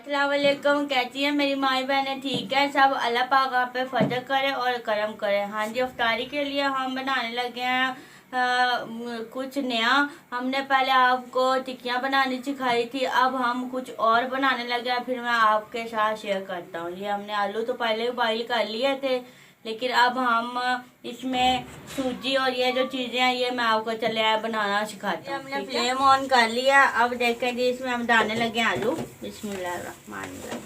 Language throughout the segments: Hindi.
अस्सलाम वालेकुम। कैसी है मेरी माई बहनें? ठीक है सब। अल्लाह पाक आप पे फजल करे और करम करे। हाँ जी, अफ्तारी के लिए हम बनाने लगे हैं कुछ नया। हमने पहले आपको टिक्कियाँ बनानी सिखाई थी, अब हम कुछ और बनाने लगे हैं। फिर मैं आपके साथ शेयर करता हूँ। ये हमने आलू तो पहले बॉईल कर लिए थे, लेकिन अब हम इसमें सूजी और ये जो चीज़ें हैं ये मैं आपको चले आए बनाना सिखाती हूँ। हमने फ्लेम ऑन कर लिया। अब देखें जी, इसमें हम डालने लगे आलू। बिस्मिल्लाहिर्रहमानिर्रहीम।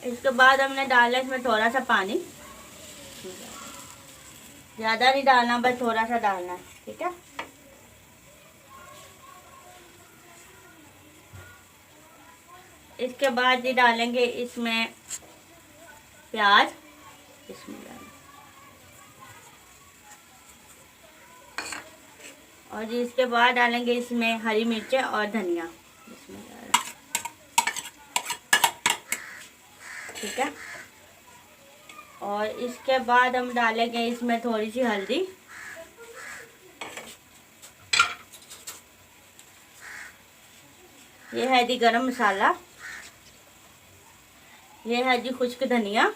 इसके बाद हमने डाला इसमें थोड़ा सा पानी, ज़्यादा नहीं डालना, बस थोड़ा सा डालना है, ठीक है। इसके बाद ये डालेंगे इसमें प्याज, बिस्मिल्लाह, और इसके बाद डालेंगे इसमें हरी मिर्चें और धनिया, बिस्मिल्लाह, ठीक है। और इसके बाद हम डालेंगे इसमें थोड़ी सी हल्दी, ये है जी गरम मसाला, ये है जी खुश्क धनिया,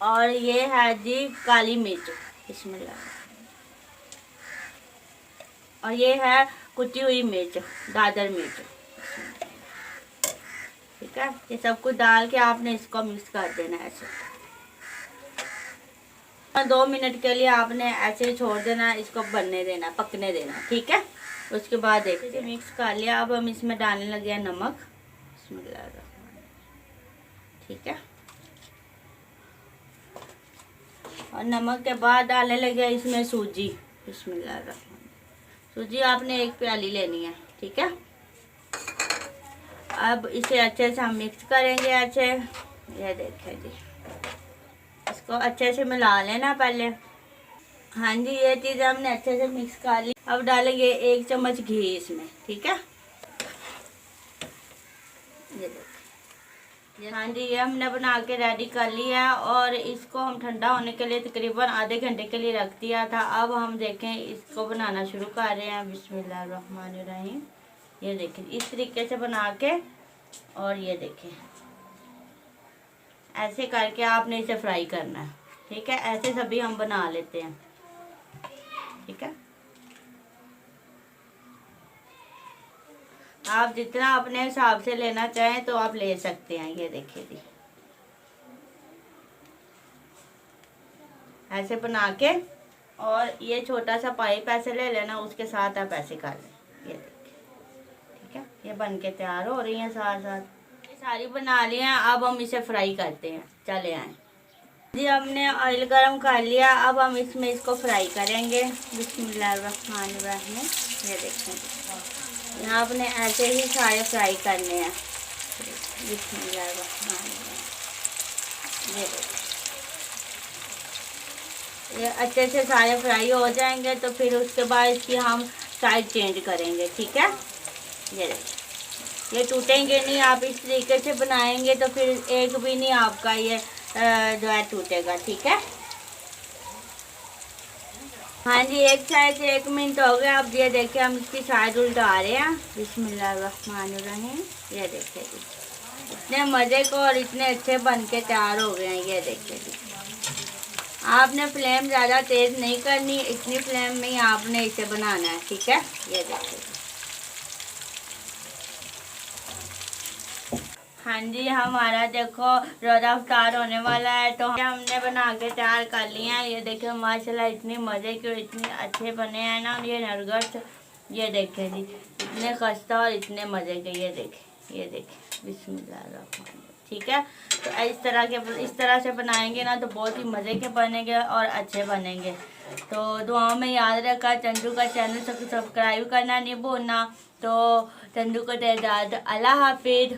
और ये है जी काली मिर्च, बिस्मिल्लाह, और ये है कुटी हुई मिर्च, दादर मिर्च, ठीक है। ये सब कुछ डाल के आपने इसको मिक्स कर देना है ऐसे। 2 मिनट के लिए आपने ऐसे ही छोड़ देना, इसको बनने देना, पकने देना, ठीक है। उसके बाद देखिए मिक्स कर लिया। अब हम इसमें डालने लगे हैं नमक, बिस्मिल्लाह, ठीक है। और नमक के बाद डालने लगे इसमें सूजी, बिस्मिल्लाह। सूजी आपने 1 प्याली लेनी है, ठीक है। अब इसे अच्छे से हम मिक्स करेंगे ऐसे। ये देखें जी, इसको अच्छे से मिला लेना पहले। हाँ जी, ये चीज़ हमने अच्छे से मिक्स कर ली। अब डालेंगे 1 चम्मच घी इसमें, ठीक है। ये देखिए, हाँ जी, ये हमने बना के रेडी कर लिया है। और इसको हम ठंडा होने के लिए तकरीबन आधे घंटे के लिए रख दिया था। अब हम देखें इसको बनाना शुरू कर रहे हैं, बिस्मिल्लाहिर्रहमानिर्रहीम। ये देखें इस तरीके से बना के, और ये देखें ऐसे करके आपने इसे फ्राई करना है, ठीक है। ऐसे सभी हम बना लेते हैं, ठीक है। आप जितना अपने हिसाब से लेना चाहें तो आप ले सकते हैं। ये देखिए जी, ऐसे बना के, और ये छोटा सा पाइप ऐसे ले लेना, उसके साथ आप ऐसे कर लें। ये देखिए, ठीक है। ये बन के तैयार हो रही हैं साथ साथ। ये सारी बना ली हैं। अब हम इसे फ्राई करते हैं, चले आए जी। हमने ऑयल गरम कर लिया। अब हम इसमें इसको फ्राई करेंगे, बिस्मिल्लाहिर्रहमानिर्रहीम। ये देखें, यहाँ आपने ऐसे ही सारे फ्राई करने हैं, बिस्मिल्लाहिर्रहमानिर्रहीम। ये देखें, ये अच्छे से सारे फ्राई हो जाएंगे तो फिर उसके बाद इसकी हम साइड चेंज करेंगे, ठीक है। ये देखें, ये टूटेंगे नहीं। आप इस तरीके से बनाएंगे तो फिर एक भी नहीं आपका ये जो है टूटेगा, ठीक है। हाँ जी, एक साइड से 1 मिनट हो गया। अब ये देखिए हम इसकी साइड उल्टा रहे हैं, बिस्मिल्लाहिर्रहमानिर्रहीम। ये देखिए जी, इतने मज़े को और इतने अच्छे बन के तैयार हो गए हैं। ये देखिए जी, आपने फ्लेम ज़्यादा तेज़ नहीं करनी, इतनी फ्लेम में ही आपने इसे बनाना है, ठीक है। ये देखिए, हाँ जी, हमारा देखो रोज़ा अफ्तार होने वाला है, तो हमने बना के तैयार कर लिया है। ये देखिए माशाल्लाह इतनी मज़े के, इतने अच्छे बने हैं ना ये नरगस। ये देखें जी, इतने खस्ता और इतने मज़े के। ये देखें, बिस्मिल्लाह, ठीक है। तो इस तरह से बनाएंगे ना तो बहुत ही मज़े के बनेंगे और अच्छे बनेंगे। तो दुआओं में याद रखा, चंदू का चैनल सब्सक्राइब करना नहीं भूलना। तो चंदू को दे इजाज़त, अल्लाह हाफिज़।